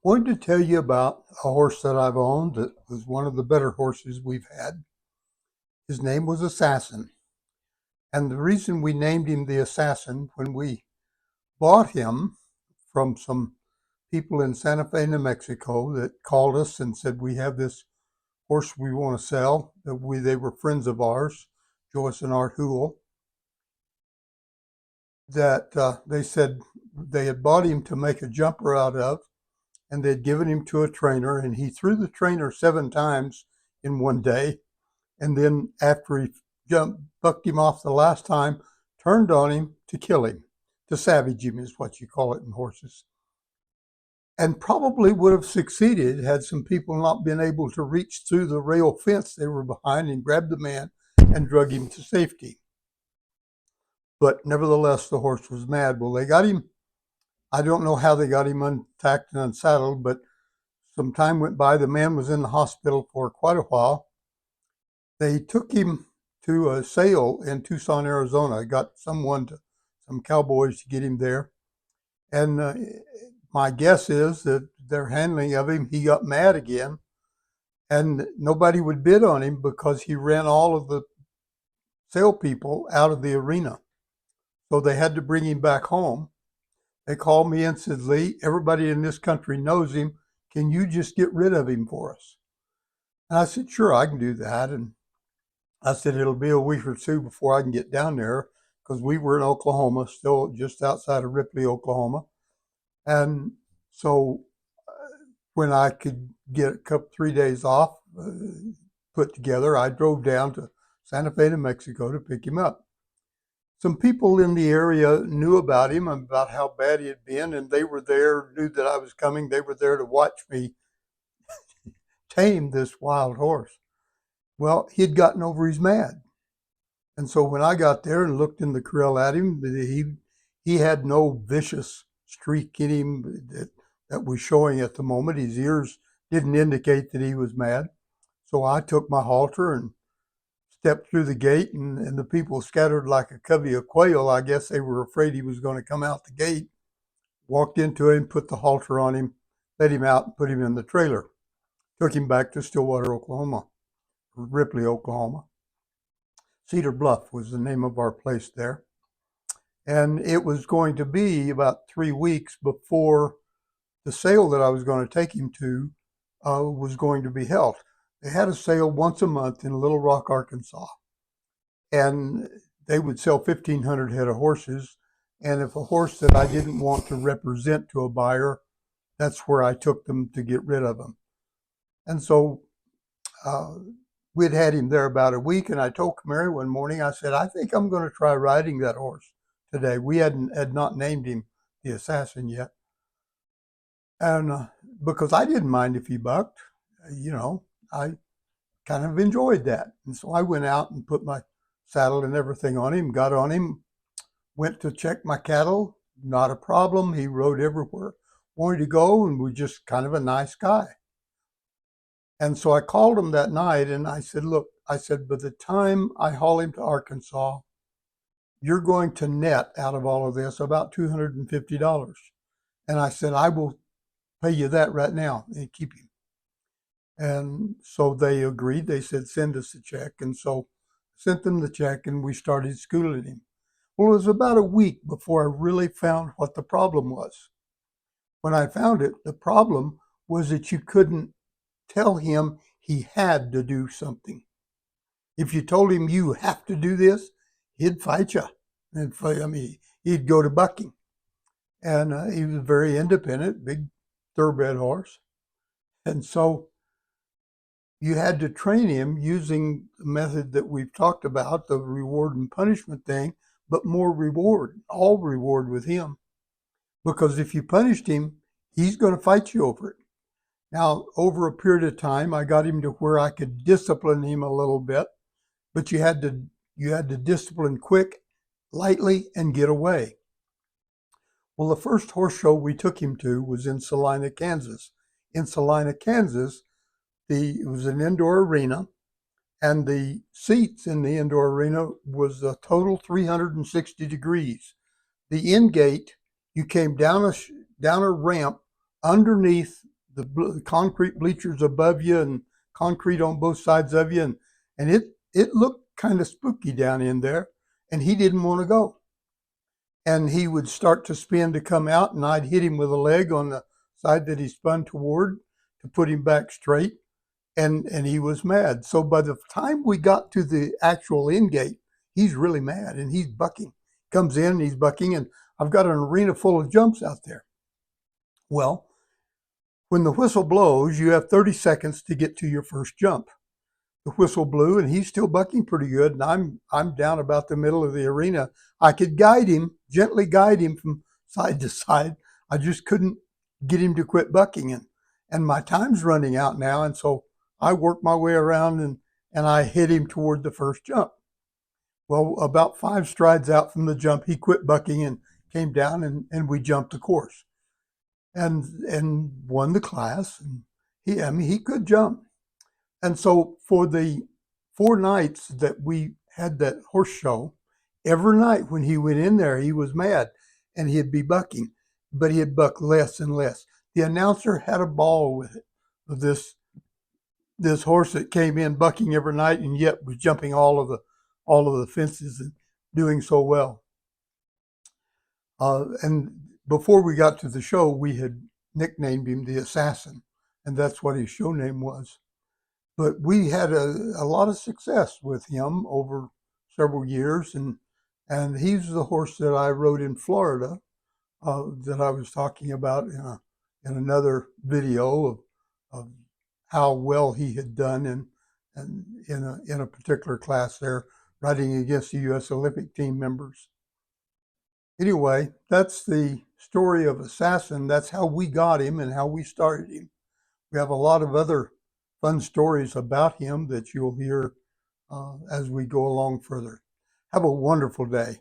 Wanted to tell you about a horse that I've owned that was one of the better horses we've had. His name was Assassin. And the reason we named him the Assassin, when we bought him from some people in Santa Fe, New Mexico, that called us and said, we have this horse we want to sell. They were friends of ours, Joyce and Art Hool, that they said they had bought him to make a jumper out of, and they'd given him to a trainer, and he threw the trainer 7 times in one day. And then after he bucked him off the last time, turned on him to kill him, to savage him is what you call it in horses. And probably would have succeeded had some people not been able to reach through the rail fence they were behind and grab the man and drug him to safety. But nevertheless, the horse was mad. Well, they got him. I don't know how they got him untacked and unsaddled, but some time went by. The man was in the hospital for quite a while. They took him to a sale in Tucson, Arizona. Got some cowboys to get him there. And my guess is that their handling of him, he got mad again. And nobody would bid on him because he ran all of the sale people out of the arena. So they had to bring him back home. They called me and said, Lee, everybody in this country knows him. Can you just get rid of him for us? And I said, sure, I can do that. And I said, it'll be a week or two before I can get down there because we were in Oklahoma, still just outside of Ripley, Oklahoma. And so when I could get a couple, 3 days off put together, I drove down to Santa Fe, New Mexico to pick him up. Some people in the area knew about him, about how bad he had been, and they were there, knew that I was coming. They were there to watch me tame this wild horse. Well, he had gotten over his mad. And so when I got there and looked in the corral at him, he had no vicious streak in him that was showing at the moment. His ears didn't indicate that he was mad. So I took my halter and stepped through the gate, and the people scattered like a covey of quail. I guess they were afraid he was going to come out the gate. Walked into him, put the halter on him, let him out, and put him in the trailer. Took him back to Stillwater, Oklahoma, or Ripley, Oklahoma. Cedar Bluff was the name of our place there. And it was going to be about 3 weeks before the sale that I was going to take him to was going to be held. They had a sale once a month in Little Rock, Arkansas. And they would sell 1,500 head of horses. And if a horse that I didn't want to represent to a buyer, that's where I took them to get rid of them. And so we'd had him there about a week, and I told Camary one morning, I said, I think I'm going to try riding that horse today. We had not named him the Assassin yet. And because I didn't mind if he bucked, I kind of enjoyed that. And so I went out and put my saddle and everything on him, got on him, went to check my cattle, not a problem. He rode everywhere, wanted to go, and was just kind of a nice guy. And so I called him that night and I said, look, by the time I haul him to Arkansas, you're going to net out of all of this about $250. And I said, I will pay you that right now and keep him. And so they agreed. They said, send us a check. And so sent them the check and we started schooling him. Well, it was about a week before I really found what the problem was. When I found it, the problem was that you couldn't tell him he had to do something. If you told him you have to do this, he'd fight you. He'd go to bucking. And he was very independent, big thoroughbred horse. And so you had to train him using the method that we've talked about, the reward and punishment thing, but more reward, all reward with him. Because if you punished him, he's going to fight you over it. Now, over a period of time, I got him to where I could discipline him a little bit, but you had to discipline quick, lightly, and get away. Well, the first horse show we took him to was in Salina, Kansas. In Salina, Kansas, it was an indoor arena, and the seats in the indoor arena was a total 360 degrees. The end gate, you came down a ramp underneath the concrete bleachers above you and concrete on both sides of you, and it looked kind of spooky down in there, and he didn't want to go. And he would start to spin to come out, and I'd hit him with a leg on the side that he spun toward to put him back straight, and he was mad. So by the time we got to the actual end gate, he's really mad and he's bucking. Comes in and he's bucking, and I've got an arena full of jumps out there. Well, when the whistle blows, you have 30 seconds to get to your first jump. The whistle blew, and he's still bucking pretty good, and I'm down about the middle of the arena. I could guide him, gently guide him from side to side. I just couldn't get him to quit bucking, and my time's running out now, and so I worked my way around and I hit him toward the first jump. Well, about 5 strides out from the jump, he quit bucking and came down, and we jumped the course and won the class. And he could jump. And so for the 4 nights that we had that horse show, every night when he went in there, he was mad and he'd be bucking, but he'd buck less and less. The announcer had a ball with it, of this horse that came in bucking every night and yet was jumping all of the fences and doing so well. And before we got to the show, we had nicknamed him the Assassin, and that's what his show name was. But we had a lot of success with him over several years, and he's the horse that I rode in Florida that I was talking about in another video of how well he had done in a particular class there, riding against the U.S. Olympic team members. Anyway, that's the story of Assassin. That's how we got him and how we started him. We have a lot of other fun stories about him that you'll hear as we go along further. Have a wonderful day.